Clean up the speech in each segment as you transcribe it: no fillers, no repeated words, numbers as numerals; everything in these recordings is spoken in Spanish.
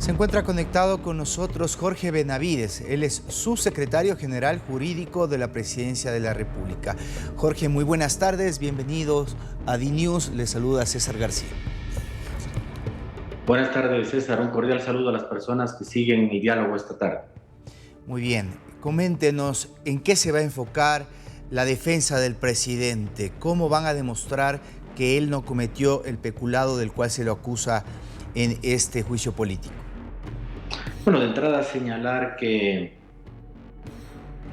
Se encuentra conectado con nosotros Jorge Benavides. Él es subsecretario general jurídico de la Presidencia de la República. Jorge, muy buenas tardes, bienvenidos a DNews. Les saluda César García. Buenas tardes, César. Un cordial saludo a las personas que siguen mi diálogo esta tarde. Muy bien, coméntenos en qué se va a enfocar la defensa del presidente. ¿Cómo van a demostrar que él no cometió el peculado del cual se lo acusa en este juicio político? Bueno, de entrada señalar que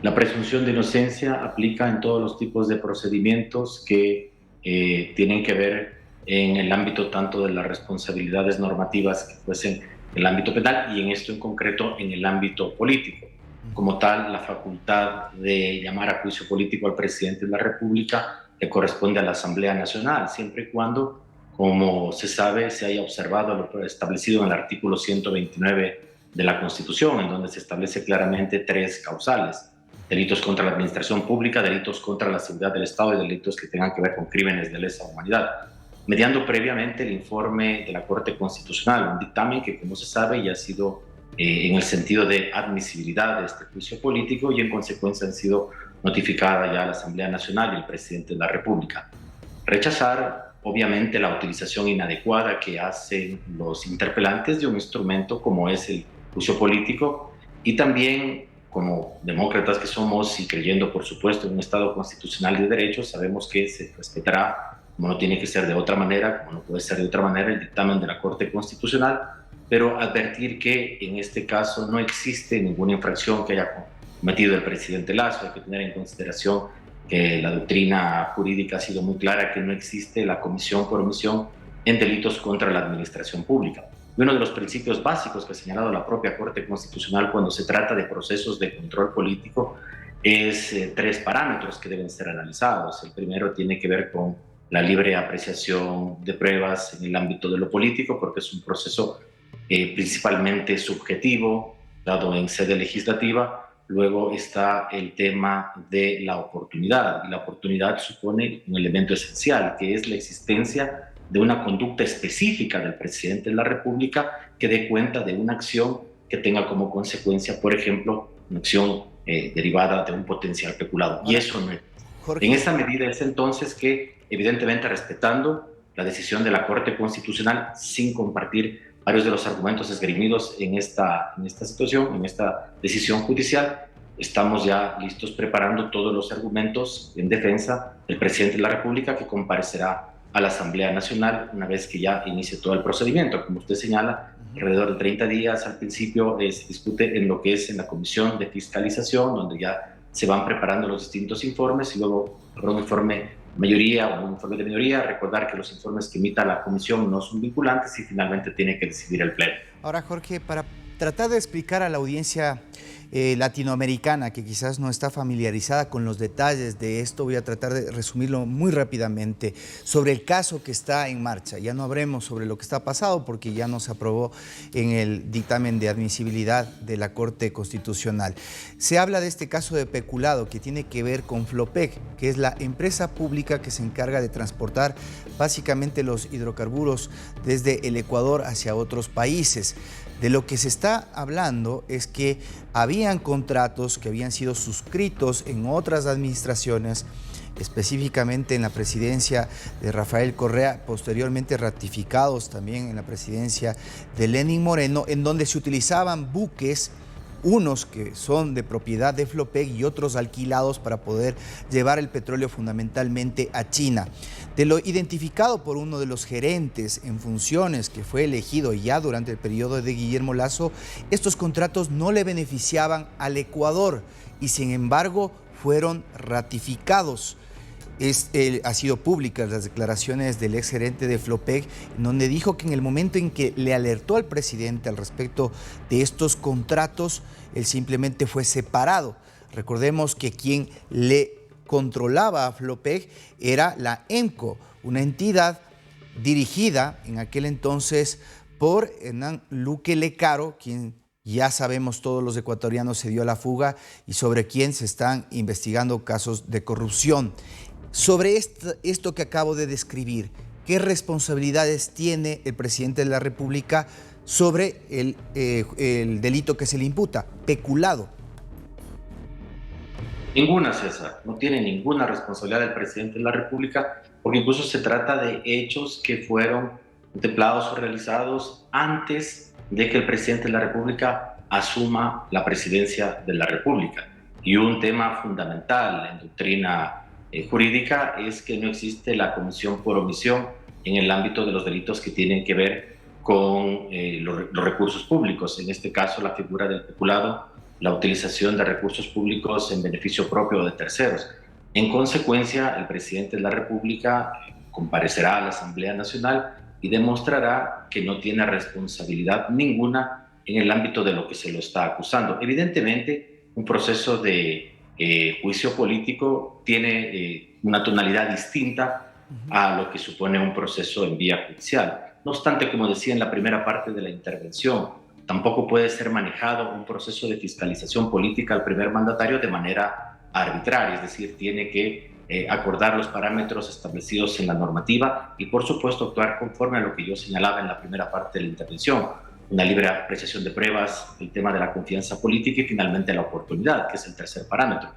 la presunción de inocencia aplica en todos los tipos de procedimientos que tienen que ver en el ámbito tanto de las responsabilidades normativas que fuesen en el ámbito penal y en esto en concreto en el ámbito político. Como tal, la facultad de llamar a juicio político al presidente de la República le corresponde a la Asamblea Nacional, siempre y cuando, como se sabe, se haya observado lo establecido en el artículo 129 de la Constitución, en donde se establece claramente tres causales: delitos contra la administración pública, delitos contra la seguridad del Estado y delitos que tengan que ver con crímenes de lesa humanidad, mediando previamente el informe de la Corte Constitucional, un dictamen que, como se sabe, ya ha sido en el sentido de admisibilidad de este juicio político y en consecuencia han sido notificada ya a la Asamblea Nacional y el presidente de la República. Rechazar, obviamente, la utilización inadecuada que hacen los interpelantes de un instrumento como es el juicio político, y también, como demócratas que somos y creyendo, por supuesto, en un Estado constitucional de derecho, sabemos que se respetará, como no tiene que ser de otra manera, como no puede ser de otra manera, el dictamen de la Corte Constitucional, pero advertir que en este caso no existe ninguna infracción que haya cometido el presidente Lasso. Hay que tener en consideración que la doctrina jurídica ha sido muy clara, que no existe la comisión por omisión en delitos contra la administración pública. Y uno de los principios básicos que ha señalado la propia Corte Constitucional cuando se trata de procesos de control político es tres parámetros que deben ser analizados. El primero tiene que ver con la libre apreciación de pruebas en el ámbito de lo político, porque es un proceso principalmente subjetivo, dado en sede legislativa. Luego está el tema de la oportunidad, y la oportunidad supone un elemento esencial, que es la existencia de una conducta específica del presidente de la República que dé cuenta de una acción que tenga como consecuencia, por ejemplo, una acción derivada de un potencial peculado. Y eso no es. Jorge, En esa medida es entonces que, evidentemente respetando la decisión de la Corte Constitucional, sin compartir varios de los argumentos esgrimidos en esta situación, en esta decisión judicial, estamos ya listos preparando todos los argumentos en defensa del presidente de la República, que comparecerá a la Asamblea Nacional una vez que ya inicie todo el procedimiento. Como usted señala, alrededor de 30 días al principio se discute en lo que es en la Comisión de Fiscalización, donde ya se van preparando los distintos informes y luego habrá un informe mayoría o un informe de minoría. Recordar que los informes que emita la comisión no son vinculantes y finalmente tiene que decidir el pleno. Ahora, Jorge, para tratar de explicar a la audiencia latinoamericana que quizás no está familiarizada con los detalles de esto, voy a tratar de resumirlo muy rápidamente sobre el caso que está en marcha. Ya no hablemos sobre lo que está pasado porque ya no se aprobó en el dictamen de admisibilidad de la Corte Constitucional. Se habla de este caso de peculado que tiene que ver con Flopec, que es la empresa pública que se encarga de transportar básicamente los hidrocarburos desde el Ecuador hacia otros países. De lo que se está hablando es que habían contratos que habían sido suscritos en otras administraciones, específicamente en la presidencia de Rafael Correa, posteriormente ratificados también en la presidencia de Lenín Moreno, en donde se utilizaban buques, unos que son de propiedad de Flopec y otros alquilados para poder llevar el petróleo fundamentalmente a China. De lo identificado por uno de los gerentes en funciones que fue elegido ya durante el periodo de Guillermo Lasso, estos contratos no le beneficiaban al Ecuador y sin embargo fueron ratificados. Ha sido públicas las declaraciones del exgerente de Flopec, en donde dijo que en el momento en que le alertó al presidente al respecto de estos contratos, él simplemente fue separado. Recordemos que quien le controlaba a Flopec era la EMCO, una entidad dirigida en aquel entonces por Hernán Luque Lecaro, quien ya sabemos todos los ecuatorianos se dio a la fuga y sobre quien se están investigando casos de corrupción. Sobre esto que acabo de describir, ¿qué responsabilidades tiene el presidente de la República sobre el delito que se le imputa, peculado. Ninguna, César. No tiene ninguna responsabilidad del presidente de la República, porque incluso se trata de hechos que fueron contemplados o realizados antes de que el presidente de la República asuma la presidencia de la República. Y un tema fundamental en doctrina jurídica es que no existe la comisión por omisión en el ámbito de los delitos que tienen que ver con los recursos públicos. En este caso, la figura del peculado, la utilización de recursos públicos en beneficio propio de terceros. En consecuencia, el presidente de la República comparecerá a la Asamblea Nacional y demostrará que no tiene responsabilidad ninguna en el ámbito de lo que se lo está acusando. Evidentemente, un proceso de juicio político tiene una tonalidad distinta a lo que supone un proceso en vía judicial. No obstante, como decía en la primera parte de la intervención, tampoco puede ser manejado un proceso de fiscalización política al primer mandatario de manera arbitraria, es decir, tiene que acordar los parámetros establecidos en la normativa y, por supuesto, actuar conforme a lo que yo señalaba en la primera parte de la intervención, una libre apreciación de pruebas, el tema de la confianza política y, finalmente, la oportunidad, que es el tercer parámetro,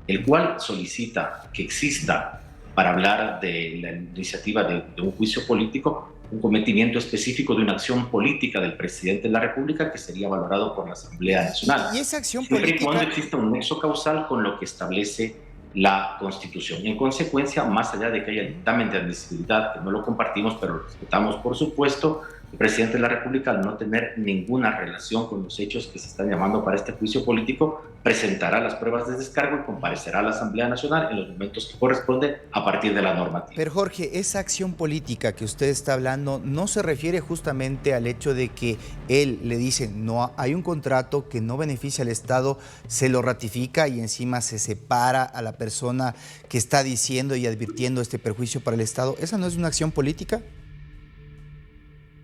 el cual solicita que exista, para hablar de la iniciativa de un juicio político, un cometimiento específico de una acción política del presidente de la República que sería valorado por la Asamblea Nacional. Y esa acción siempre política... y cuando exista un nexo causal con lo que establece la Constitución. En consecuencia, más allá de que haya el dictamen de admisibilidad, que no lo compartimos, pero lo respetamos, por supuesto, el presidente de la República, al no tener ninguna relación con los hechos que se están llamando para este juicio político, presentará las pruebas de descargo y comparecerá a la Asamblea Nacional en los momentos que corresponden a partir de la normativa. Pero Jorge, esa acción política que usted está hablando no se refiere justamente al hecho de que él le dice, no hay un contrato que no beneficia al Estado, se lo ratifica y encima se separa a la persona que está diciendo y advirtiendo este perjuicio para el Estado. ¿Esa no es una acción política?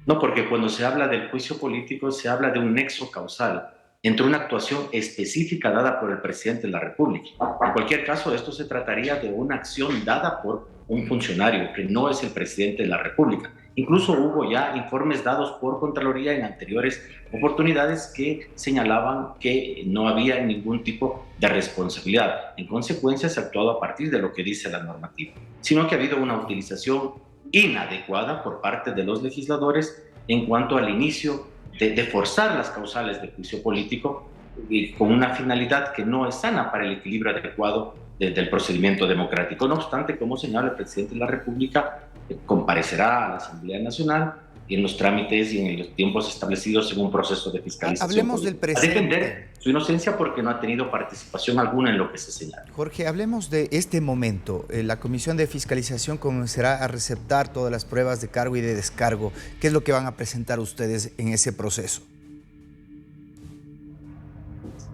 No, porque cuando se habla del juicio político se habla de un nexo causal entre una actuación específica dada por el presidente de la República. En cualquier caso, esto se trataría de una acción dada por un funcionario que no es el presidente de la República. Incluso hubo ya informes dados por Contraloría en anteriores oportunidades que señalaban que no había ningún tipo de responsabilidad. En consecuencia, se ha actuado a partir de lo que dice la normativa, sino que ha habido una utilización inadecuada por parte de los legisladores en cuanto al inicio de forzar las causales de juicio político y con una finalidad que no es sana para el equilibrio adecuado del procedimiento democrático. No obstante, como señala el presidente de la República, comparecerá a la Asamblea Nacional y en los trámites y en los tiempos establecidos en un proceso de fiscalización. Hablemos del presente. A defender su inocencia porque no ha tenido participación alguna en lo que se señala. Jorge, hablemos de este momento. La Comisión de Fiscalización comenzará a receptar todas las pruebas de cargo y de descargo. ¿Qué es lo que van a presentar ustedes en ese proceso?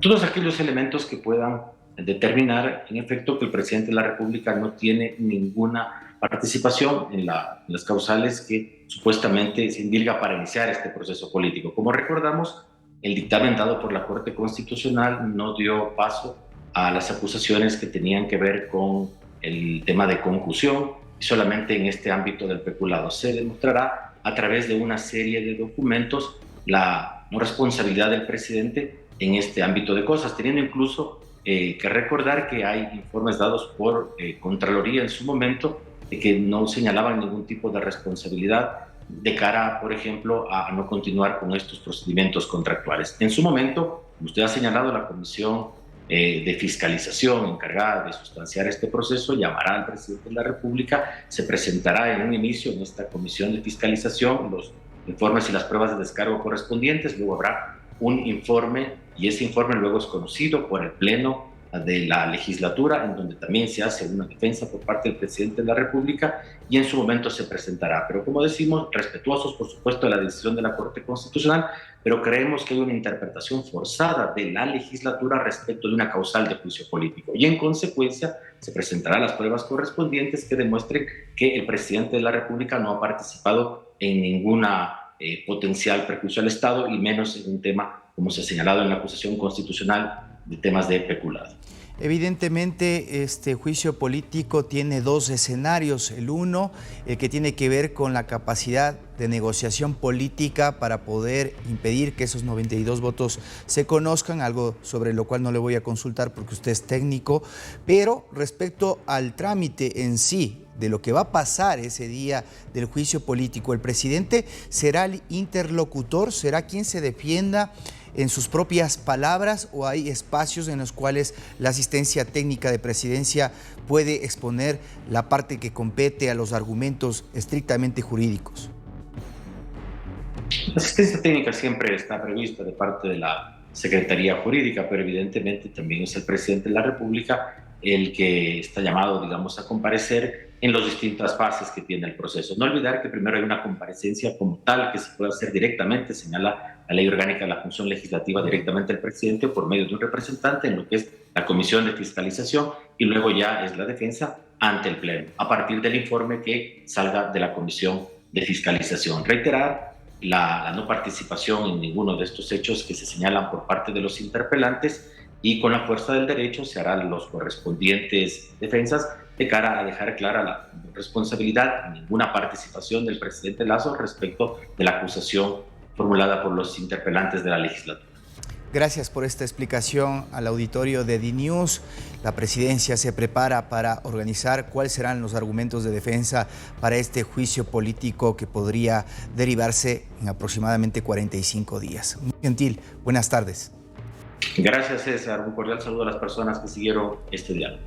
Todos aquellos elementos que puedan determinar, en efecto, que el presidente de la República no tiene ninguna participación en las causales que supuestamente se indilga para iniciar este proceso político. Como recordamos, el dictamen dado por la Corte Constitucional no dio paso a las acusaciones que tenían que ver con el tema de concusión y solamente en este ámbito del peculado. Se demostrará a través de una serie de documentos la no responsabilidad del presidente en este ámbito de cosas, teniendo incluso que recordar que hay informes dados por Contraloría en su momento de que no señalaban ningún tipo de responsabilidad de cara, por ejemplo, a no continuar con estos procedimientos contractuales. En su momento, como usted ha señalado, la Comisión de Fiscalización encargada de sustanciar este proceso llamará al presidente de la República, se presentará en un inicio en esta Comisión de Fiscalización los informes y las pruebas de descargo correspondientes, luego habrá un informe y ese informe luego es conocido por el Pleno de la legislatura, en donde también se hace una defensa por parte del presidente de la República y en su momento se presentará. Pero como decimos, respetuosos por supuesto de la decisión de la Corte Constitucional, pero creemos que hay una interpretación forzada de la legislatura respecto de una causal de juicio político y en consecuencia se presentarán las pruebas correspondientes que demuestren que el presidente de la República no ha participado en ninguna potencial perjuicio al Estado y menos en un tema como se ha señalado en la acusación constitucional de temas de peculado. Evidentemente, este juicio político tiene dos escenarios. El uno, el que tiene que ver con la capacidad de negociación política para poder impedir que esos 92 votos se conozcan, algo sobre lo cual no le voy a consultar porque usted es técnico, pero respecto al trámite en sí, de lo que va a pasar ese día del juicio político, ¿el presidente será el interlocutor, será quien se defienda en sus propias palabras, o hay espacios en los cuales la asistencia técnica de presidencia puede exponer la parte que compete a los argumentos estrictamente jurídicos? La asistencia técnica siempre está prevista de parte de la Secretaría Jurídica, pero evidentemente también es el presidente de la República el que está llamado, digamos, a comparecer en las distintas fases que tiene el proceso. No olvidar que primero hay una comparecencia como tal que se puede hacer directamente, señala la Ley Orgánica de la Función Legislativa, directamente al presidente o por medio de un representante en lo que es la Comisión de Fiscalización, y luego ya es la defensa ante el Pleno, a partir del informe que salga de la Comisión de Fiscalización. Reiterar la no participación en ninguno de estos hechos que se señalan por parte de los interpelantes, y con la fuerza del derecho se harán los correspondientes defensas de cara a dejar clara la responsabilidad y ninguna participación del presidente Lasso respecto de la acusación formulada por los interpelantes de la legislatura. Gracias por esta explicación al auditorio de DNews. La presidencia se prepara para organizar cuáles serán los argumentos de defensa para este juicio político que podría derivarse en aproximadamente 45 días. Muy gentil, buenas tardes. Gracias, César. Un cordial saludo a las personas que siguieron este diálogo.